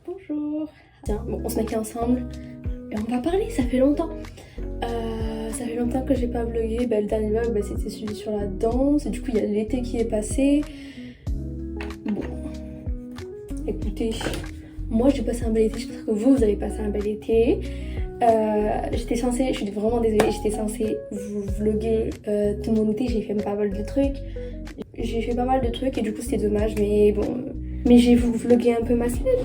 Bonjour. Tiens, bon, on se met ensemble et on va parler, ça fait longtemps. Ça fait longtemps que j'ai pas vlogué. Le dernier vlog, c'était celui sur la danse. Et du coup, il y a l'été qui est passé. Bon, écoutez, moi j'ai passé un bel été. J'espère que vous avez passé un bel été. J'étais censée, je suis vraiment désolée, j'étais censée vous vloguer tout mon été. J'ai fait pas mal de trucs. Et du coup c'était dommage, mais bon. Mais j'ai voulu vloguer un peu ma semaine.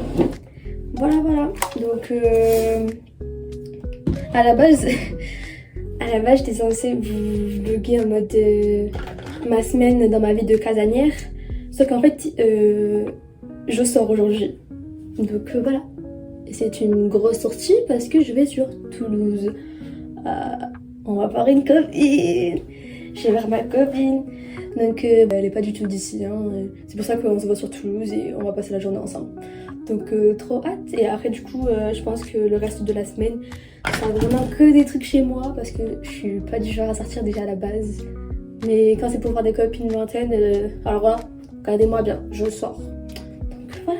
Voilà. Donc à la base j'étais censée vous vloguer en mode ma semaine dans ma vie de casanière. Sauf qu'en fait je sors aujourd'hui. Donc voilà. C'est une grosse sortie parce que je vais sur Toulouse. On va voir une copine. Je vais voir ma copine. Donc elle est pas du tout d'ici. C'est pour ça qu'on se voit sur Toulouse et on va passer la journée ensemble. Donc trop hâte. Et après du coup je pense que le reste de la semaine sera vraiment que des trucs chez moi parce que je suis pas du genre à sortir déjà à la base. Mais quand c'est pour voir des copines lointaines, alors voilà, regardez-moi bien, je sors. Donc voilà.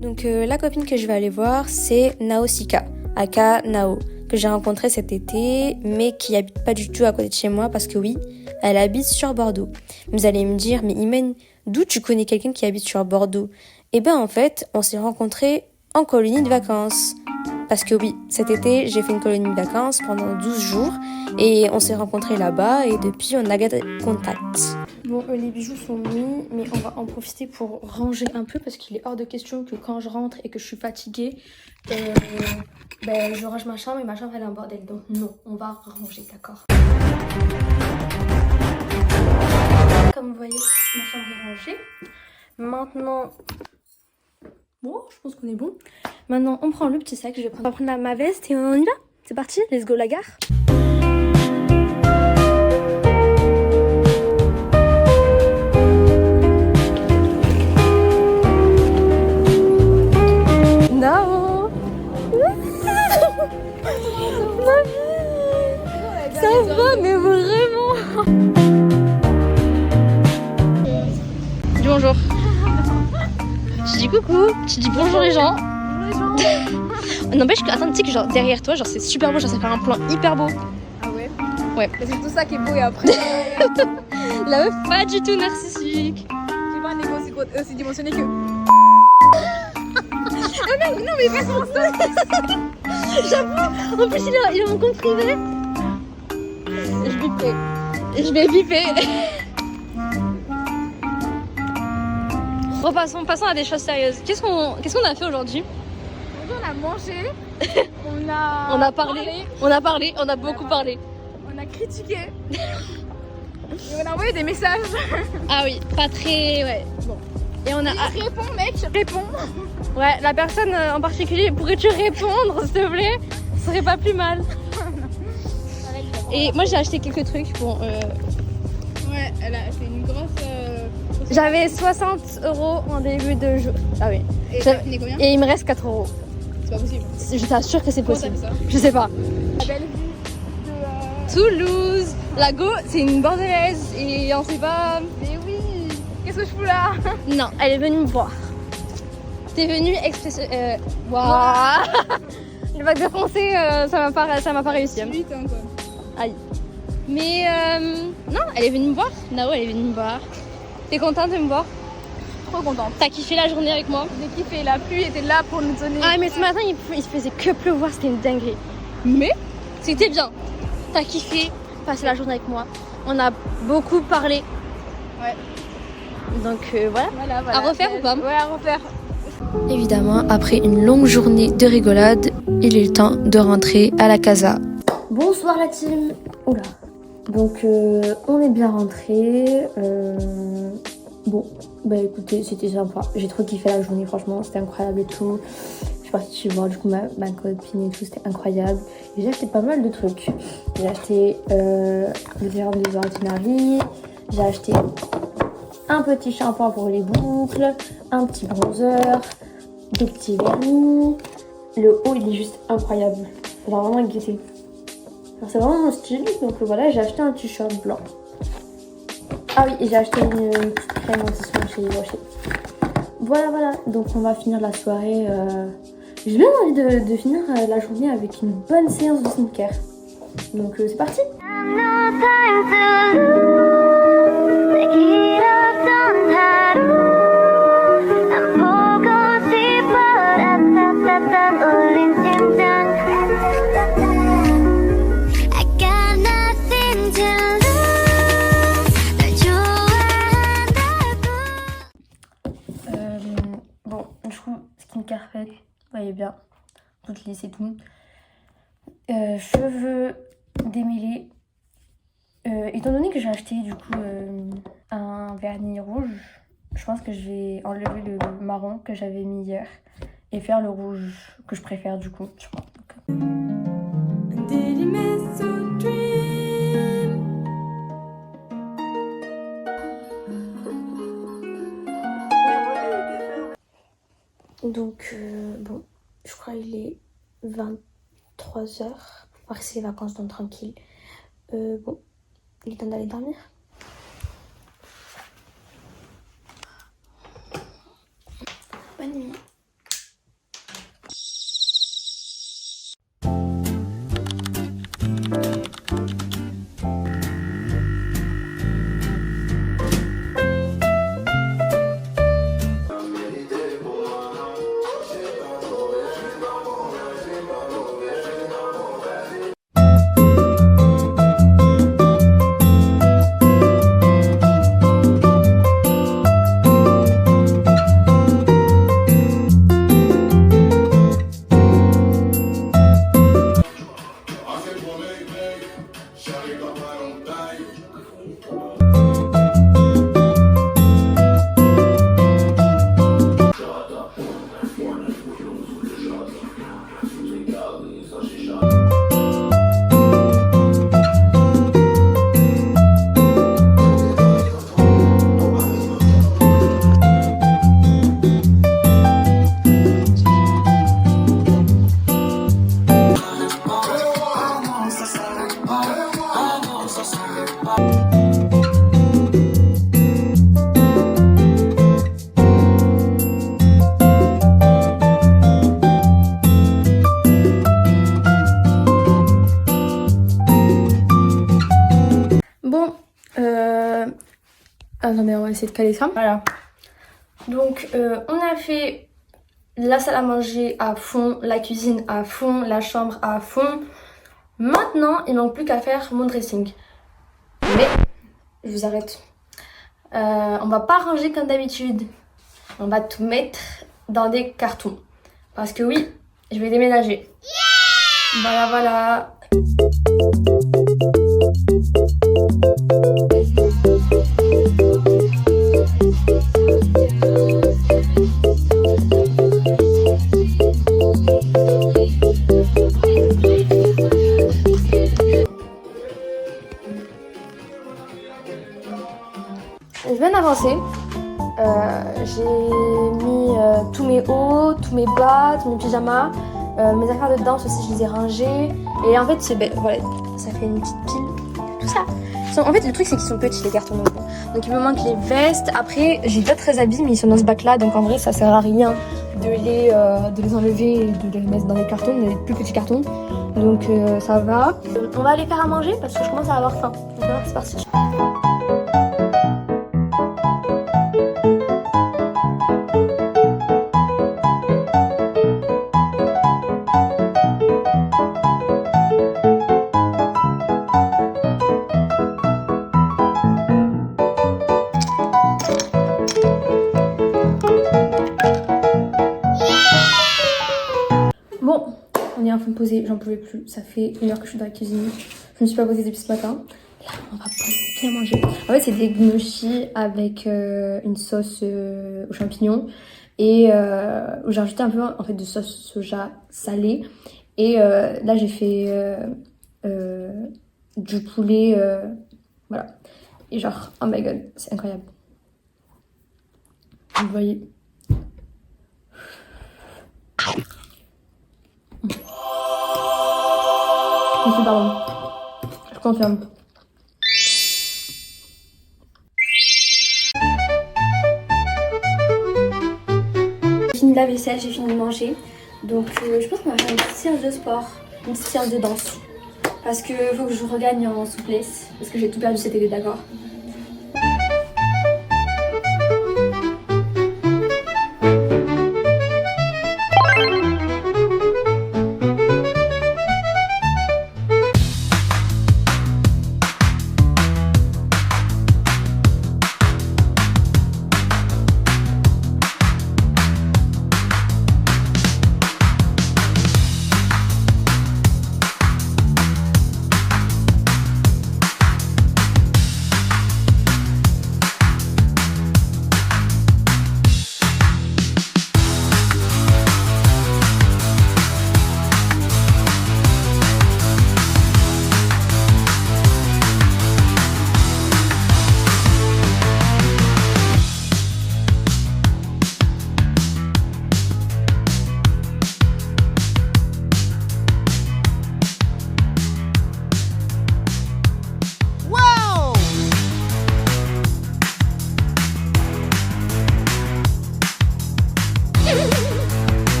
Donc la copine que je vais aller voir, c'est Naosika, aka Nao, que j'ai rencontrée cet été, mais qui habite pas du tout à côté de chez moi parce que oui, elle habite sur Bordeaux. Vous allez me dire, mais Imen, d'où tu connais quelqu'un qui habite sur Bordeaux? Eh ben en fait, on s'est rencontrés en colonie de vacances. Parce que oui, cet été, j'ai fait une colonie de vacances pendant 12 jours et on s'est rencontrés là-bas et depuis, on a gardé contact. Bon, les bijoux sont mis, mais on va en profiter pour ranger un peu parce qu'il est hors de question que quand je rentre et que je suis fatiguée, je range ma chambre et ma chambre elle est en bordel. Donc non, on va ranger, d'accord? Comme vous voyez, ma chambre est rangée. Maintenant, bon, je pense qu'on est bon. Maintenant, on prend le petit sac. On va prendre ma veste et on y va. C'est parti, let's go la gare. Nao. Ma vie. Ça va, mais vraiment. Dis bonjour. Tu dis coucou, tu dis bonjour les gens. Bonjour les gens. N'empêche que, attends, tu sais que genre derrière toi, genre c'est super beau, genre ça fait un plan hyper beau. Ah ouais? Ouais. C'est tout ça qui est beau et après. La meuf pas du tout narcissique. J'ai pas un égo aussi dimensionné que. Ah non, mais pas mon story. J'avoue, en plus il est en compte privé. Je vais biper. Passons à des choses sérieuses. Qu'est-ce qu'on a fait aujourd'hui? Aujourd'hui on a mangé. On a beaucoup parlé. On a critiqué. Et on a envoyé des messages. Ah oui, pas très... Ouais, bon. Et on a... Réponds mec, réponds. Ouais, la personne en particulier, pourrais-tu répondre s'il te plaît? Ce serait pas plus mal. Et moi j'ai acheté quelques trucs. Bon, Ouais, c'est une grosse... j'avais 60 € en début de jour. Ah oui. Et t'as fini combien? Et il me reste 4 €. C'est pas possible. Je t'assure que c'est Comment possible. t'as fait ça? Je sais pas. La belle vue de... Toulouse. La go, c'est une bordelaise et on sait pas... Mais oui. Qu'est-ce que je fous là? Non, elle est venue me voir. T'es venue expresser... Waouh. Le bac de français, ça m'a pas réussi. 8 ans quoi. Aïe. Mais non, elle est venue me voir. Nao, elle est venue me voir. T'es contente de me voir? Trop contente. T'as kiffé la journée avec moi? J'ai kiffé, la pluie était là pour nous donner... Ah mais ce matin il faisait que pleuvoir, c'était une dinguerie. Mais c'était bien. T'as kiffé passer la journée avec moi. On a beaucoup parlé. Ouais. Donc voilà. Voilà. À refaire ou pas? Ouais, à refaire. Évidemment, après une longue journée de rigolade, il est le temps de rentrer à la casa. Bonsoir la team. Oula. Donc on est bien rentrés. Bon, écoutez, c'était sympa. J'ai trop kiffé la journée, franchement, c'était incroyable et tout. Je suis partie voir du coup ma copine et tout, c'était incroyable. Et j'ai acheté pas mal de trucs. J'ai acheté des sérum de Ordinary, j'ai acheté un petit shampoing pour les boucles, un petit bronzer, des petits vernis. Le haut il est juste incroyable. Genre vraiment guetté. C'est vraiment mon style, donc voilà, j'ai acheté un t-shirt blanc. Ah oui, et j'ai acheté une petite crème anti-soin chez Rocher. Voilà. Donc on va finir la soirée. J'ai bien envie de finir la journée avec une bonne séance de skincare. Donc c'est parti. Bon, du coup, skincare fait, vous voyez bien, toutes lisses et tout. Cheveux démêlés. Étant donné que j'ai acheté du coup un vernis rouge, je pense que je vais enlever le marron que j'avais mis hier et faire le rouge que je préfère du coup, je crois. Donc bon, je crois qu'il est 23h. Après c'est les vacances donc tranquille. Bon, il est temps d'aller dormir. Bonne nuit. Attendez, on va essayer de caler ça. Voilà. Donc, on a fait la salle à manger à fond, la cuisine à fond, la chambre à fond. Maintenant, il manque plus qu'à faire mon dressing. Mais, je vous arrête. On va pas ranger comme d'habitude. On va tout mettre dans des cartons. Parce que oui, je vais déménager. Yeah! Voilà. Je viens d'avancer. J'ai mis tous mes hauts, tous mes bas, tous mes pyjamas, mes affaires de danse aussi, je les ai rangées. Et en fait, voilà, ça fait une petite pile. Tout ça. En fait, le truc, c'est qu'ils sont petits, les cartons. Donc, il me manque les vestes. Après, j'ai d'autres habits, mais ils sont dans ce bac-là. Donc, en vrai, ça sert à rien de les enlever et de les mettre dans les cartons, des plus petits cartons. Donc, ça va. On va aller faire à manger parce que je commence à avoir faim. Donc, c'est parti. Bon, on est en train de poser, j'en pouvais plus. Ça fait 1 heure que je suis dans la cuisine. Je ne me suis pas posée depuis ce matin. Là, on va bien manger. En fait, c'est des gnocchis avec une sauce aux champignons. Et j'ai rajouté un peu en fait, de sauce soja salée. Et là, j'ai fait du poulet. Voilà. Et genre, oh my god, c'est incroyable. Vous voyez. Super bon. Je confirme. fini la vaisselle, j'ai fini de manger. Donc je pense qu'on va faire une petite séance de sport, une petite séance de danse. Parce que faut que je regagne en souplesse. Parce que j'ai tout perdu cet été, d'accord?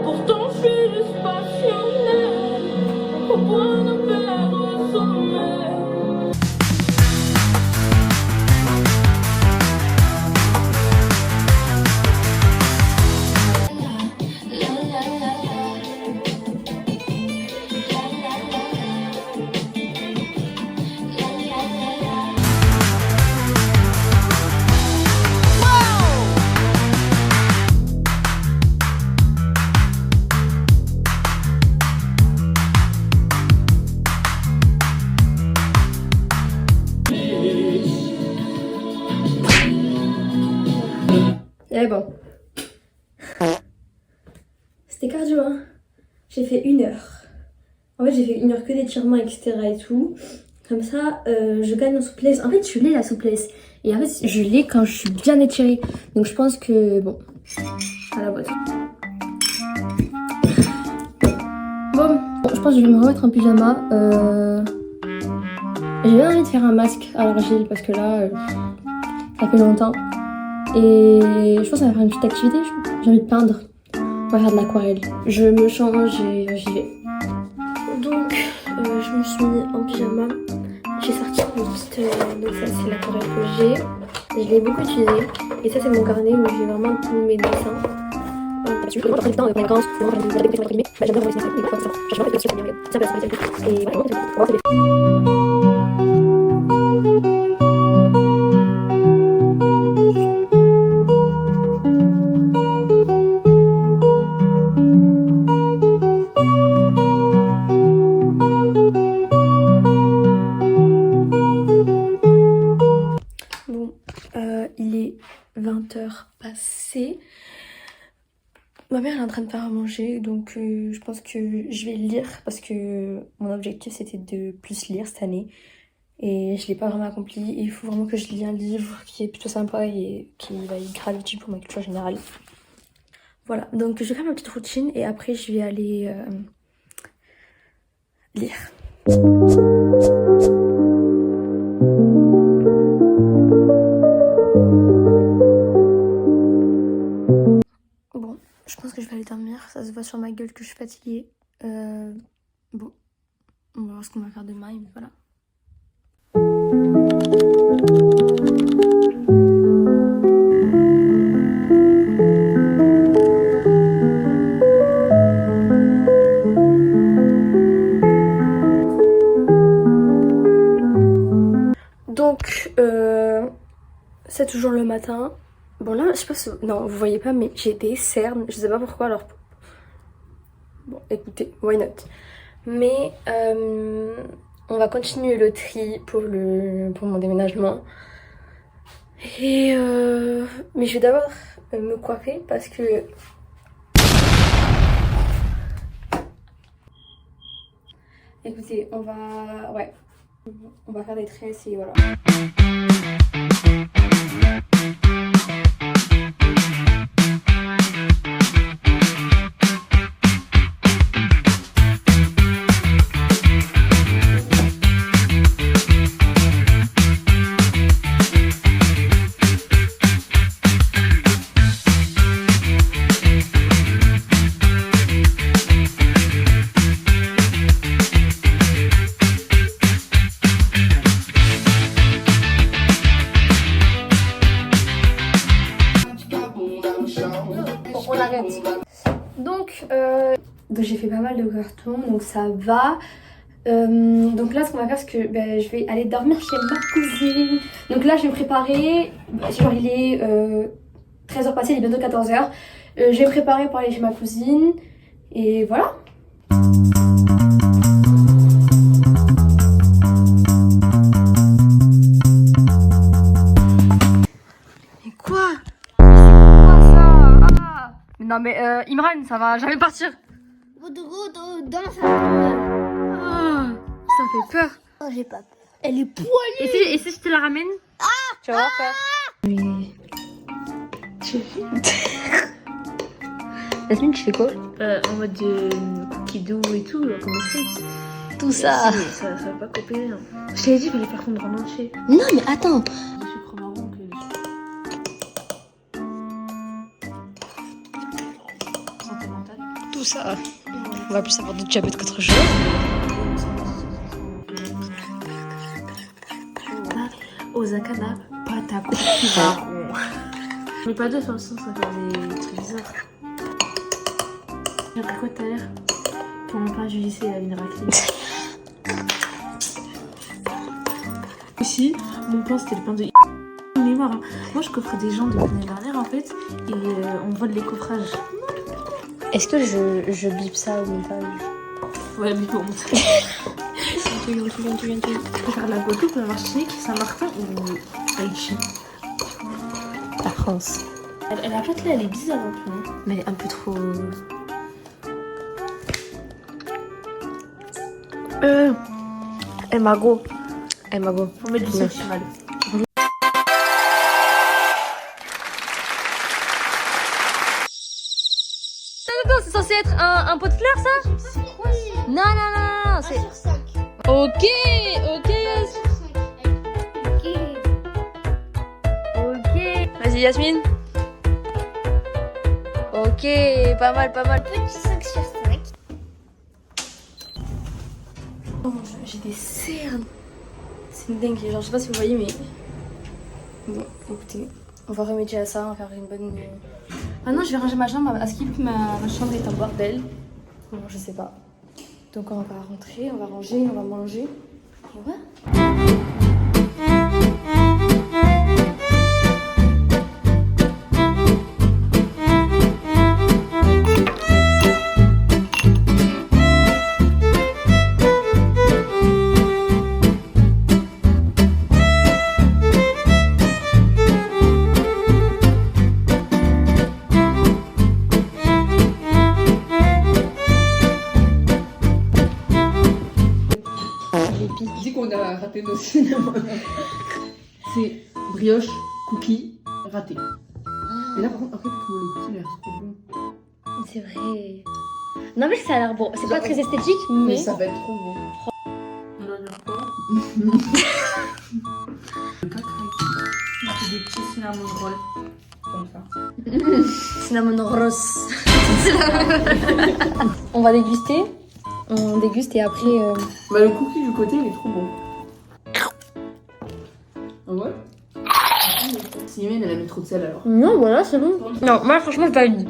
Pourtant je suis juste passionnée au point de perdre le sommeil. Et bon. C'était cardio, hein. J'ai fait 1 heure. En fait, j'ai fait 1 heure que d'étirements, etc. et tout. Comme ça, je gagne en souplesse. En fait, je l'ai la souplesse. Et en fait, je l'ai quand je suis bien étirée. Donc, je pense que, bon, à la boîte. Bon, je pense que je vais me remettre en pyjama. J'ai bien envie de faire un masque à l'argile parce que là, ça fait longtemps. Et je pense que ça va faire une petite activité. J'ai envie de peindre. On va faire de l'aquarelle. Je me change et j'y vais. Donc, je me suis mis en pyjama. J'ai sorti une petite... donc ça, c'est l'aquarelle que j'ai. Je l'ai beaucoup utilisé. Et ça, c'est mon carnet où j'ai vraiment tous mes dessins. Là-dessus, je prends du temps pour les vacances. J'aime bien voir les dessins. J'aime bien voir ça. J'aime bien ça. Et voilà, il est 20h passé. Ma mère elle est en train de faire à manger, donc je pense que je vais lire parce que mon objectif c'était de plus lire cette année et je l'ai pas vraiment accompli. Et il faut vraiment que je lis un livre qui est plutôt sympa et qui va être grave utile pour ma culture générale. Voilà, donc je vais faire ma petite routine et après je vais aller lire. Bon, je pense que je vais aller dormir. Ça se voit sur ma gueule que je suis fatiguée. Bon, on va voir ce qu'on va faire demain, mais voilà. Donc, c'est toujours le matin. Bon là, je sais pas si... Non, vous voyez pas, mais j'ai des cernes. Je sais pas pourquoi, alors... Bon, écoutez, why not? Mais on va continuer le tri pour mon déménagement. Et mais je vais d'abord me coiffer parce que... Écoutez, on va... Ouais. On va faire des tresses et voilà. on arrête. Donc j'ai fait pas mal de cartons, donc ça va. Donc là, ce qu'on va faire, c'est que je vais aller dormir chez ma cousine. Donc là, je vais me préparer. Genre, il est 13h passé, il est bientôt 14h. Je vais me préparer pour aller chez ma cousine. Et voilà. Non mais Imran, ça va jamais partir. Dans sa Ça fait peur. Oh, j'ai pas peur. Elle est poilue. Et si je te la ramène? Tu vas voir quoi. Yasmine, tu fais quoi? En mode cookie doux et tout, comme steak. Tout ça. Ça va pas couper. Hein. Je t'avais dit qu'il fallait faire fondre en entier. Non mais attends. Du sucre marron que santé mentale. Tout ça. On va plus avoir de diabète qu'autre chose. Osakana, pâte à cookie marron. Mais pas deux, sur le sens, ça va faire des trucs bizarres. J'ai appris quoi tout à l'heure? Pour mon pain du lycée, il a une raclette. Ici, mon pain c'était le pain de mémoire. Hein. Moi je coffre des gens de l'année dernière en fait et on vole les coffrages. Est-ce que je bip ça au montage? Ouais, mais pour monter. Tu peux faire la Guadeloupe, la Martinique, Saint-Martin ou Haïti? La France. La pâte là elle est bizarre un peu. Hein. Mais elle est un peu trop... Margot. Margot. Faut mettre du sel cheval. C'est censé être un pot de fleurs ça? C'est quoi ça? Non, c'est... Ok, Vas-y Yasmine. Ok, pas mal. Petit 5 sur 5. Oh mon dieu, j'ai des cernes. C'est une dingue, genre je sais pas si vous voyez mais... Bon, écoutez, on va remédier à ça, on va faire une bonne... Maintenant je vais ranger ma chambre, à ce qu'il ma chambre est en bordel. Bon, je sais pas. Donc on va rentrer, on va ranger, on va manger. Et voilà. Dis qu'on a raté nos cinémas. C'est brioche, cookie, raté. Et là, par contre, après, comment les cookies, l'air trop bon. C'est vrai. Non mais ça a l'air bon. C'est pas très esthétique mais... Mais ça va être trop bon. On va dire quoi? C'est des petits cinnamon rolls. Comme ça. Cinnamon rose. On va déguster. On déguste et après... Bah, le cookie du côté, il est trop bon. Ah ouais? Simone, elle a mis trop de sel alors. Non, voilà, c'est bon. Non, moi franchement, je valide.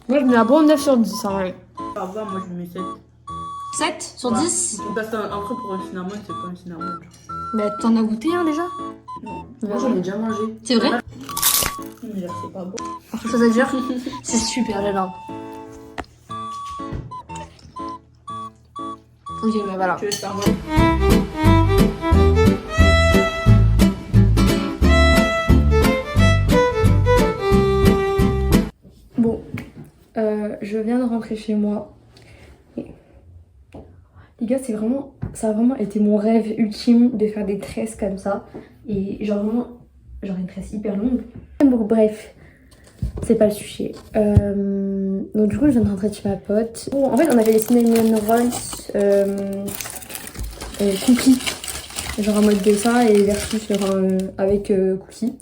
Moi, je mets un bon 9 sur 10 en vrai. Ah bah, moi je mets 7. 7 sur 10? Parce qu'un après pour un cinnamon, c'est pas un cinnamon. Mais t'en as goûté un déjà? Moi, j'en ai déjà mangé. C'est vrai? Mais là, c'est pas bon. Autre chose à dire? C'est super gênant. Ok, mais voilà. Tu veux faire moi? Bon, je viens de rentrer chez moi. Et... Les gars, ça a vraiment été mon rêve ultime de faire des tresses comme ça. Et genre vraiment, genre une tresse hyper longue. Bon, bref, c'est pas le sujet. Donc du coup, je viens de rentrer chez ma pote. Bon, en fait, on avait les cinnamon rolls cookies. Genre en mode dessin et versus avec cookies.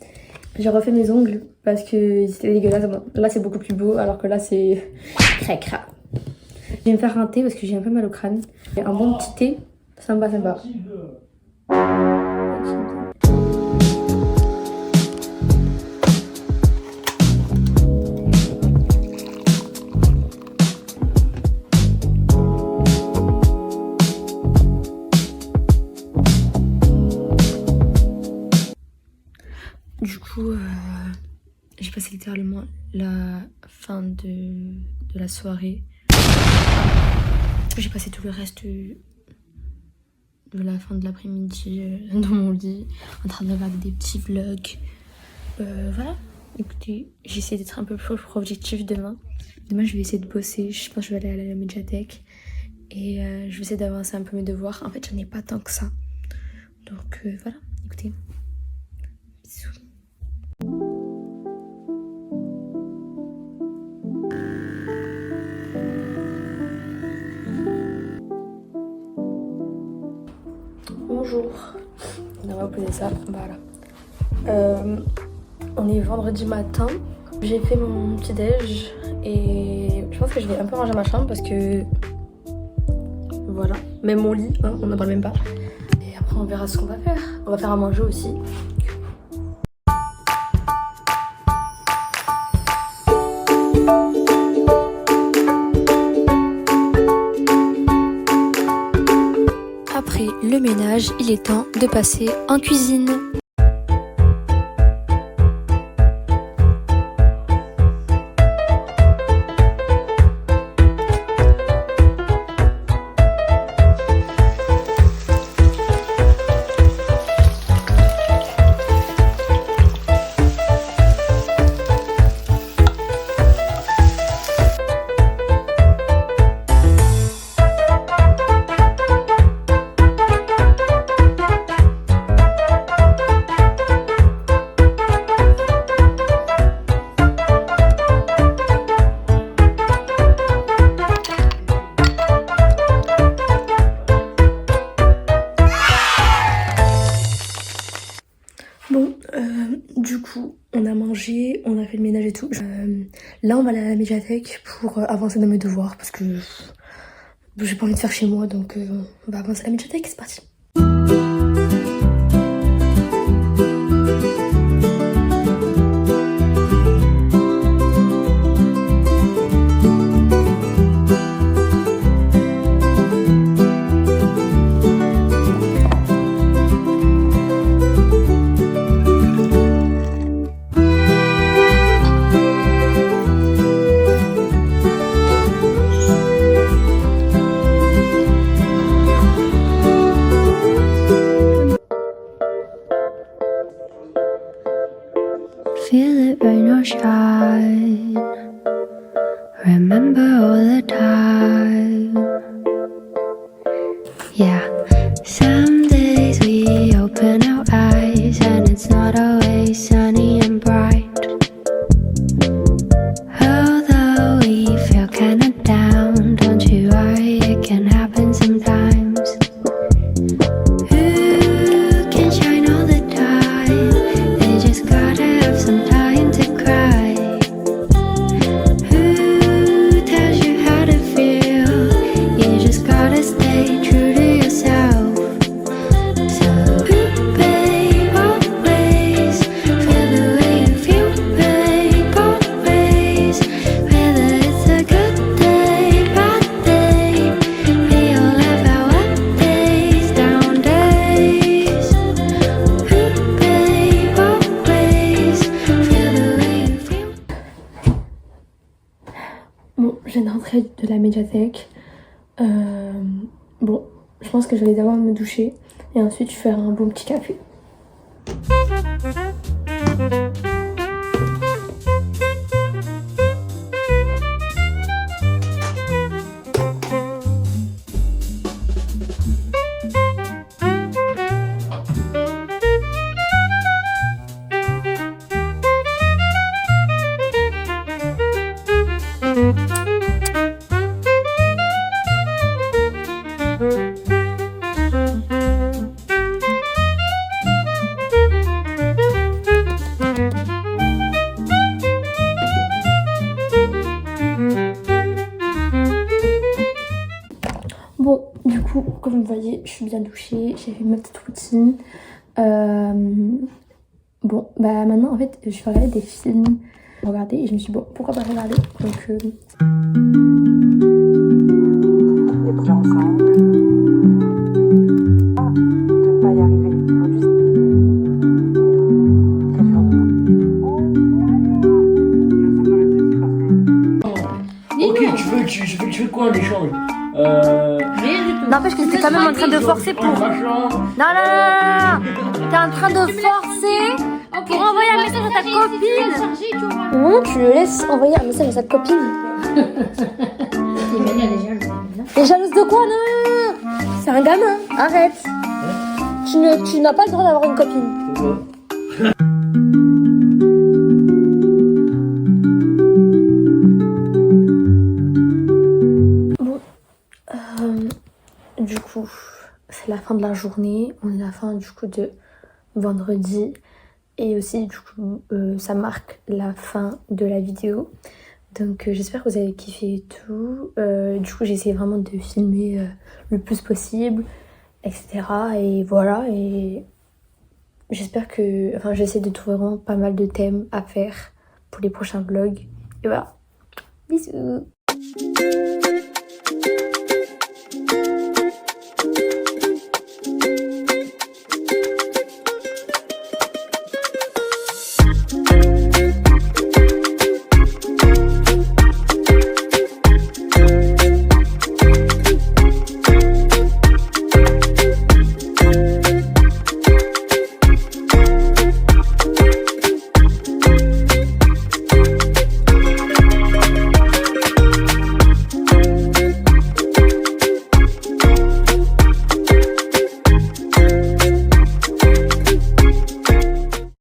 J'ai refait mes ongles parce que c'était dégueulasse. Bon, là c'est beaucoup plus beau alors que là c'est très crade. Je vais me faire un thé parce que j'ai un peu mal au crâne. Et un bon petit thé, ça me va, ça me va. littéralement la fin de la soirée. J'ai passé tout le reste de la fin de l'après-midi dans mon lit, en train de regarder des petits vlogs. Voilà, écoutez, j'essaie d'être un peu plus objectif demain. Demain, je vais essayer de bosser, je pense que je vais aller à la médiathèque. Et je vais essayer d'avancer un peu mes devoirs. En fait, j'en ai pas tant que ça. Donc voilà, écoutez. Bisous. Bonjour. On va poser ça. Voilà. On est vendredi matin. J'ai fait mon petit déj et je pense que je vais un peu ranger ma chambre parce que voilà, même mon lit, hein, on n'en parle même pas. Et après on verra ce qu'on va faire. On va faire à manger aussi. Après le ménage, il est temps de passer en cuisine. Bon, du coup, on a mangé, on a fait le ménage et tout. Là, on va aller à la médiathèque pour avancer dans mes devoirs parce que j'ai pas envie de faire chez moi, donc on va avancer à la médiathèque, c'est parti. Feel it rain or shine. Remember all the time. Yeah. Some days we open our eyes and it's not always sunny and bright. Although we feel kinda down, don't you worry, it can happen sometimes. Who can shine all the time? They just gotta have some time to cry. Who tells you how to feel? You just gotta stay true to yourself. So, babe, always feel the way you feel, babe, always. Whether it's a good day, bad day, we all have our up days, down days. Babe, always feel the way you feel. Bon, je viens de rentrer de la médiathèque. Bon, je pense que je vais d'abord me doucher et ensuite faire un bon petit café. Bon, du coup, comme vous voyez, je suis bien douchée, j'ai fait ma petite routine. Bon, bah maintenant, en fait, je vais regarder des films. Regarder et je me suis dit, bon, pourquoi pas regarder. Donc, Les projets ensemble. Ah, de ne pas y arriver. Aujourd'hui, quel genre de... Ok, tu fais quoi en échange Rien du tout. N'empêche que t'es quand même en train de forcer pour... Non, non, non, t'es en train de forcer pour envoyer un message à ta copine. Non, tu le laisses envoyer un message à sa copine. Emmanuel est jalouse. T'es jalouse de quoi? Non, c'est un gamin, arrête. Tu n'as pas le droit d'avoir une copine. Pourquoi? Du coup, c'est la fin de la journée. On est à la fin du coup de vendredi. Et aussi, du coup, ça marque la fin de la vidéo. Donc, j'espère que vous avez kiffé et tout. Du coup, j'ai essayé vraiment de filmer le plus possible, etc. Et voilà. Et j'espère que... Enfin, j'essaie de trouver vraiment pas mal de thèmes à faire pour les prochains vlogs. Et voilà. Bisous.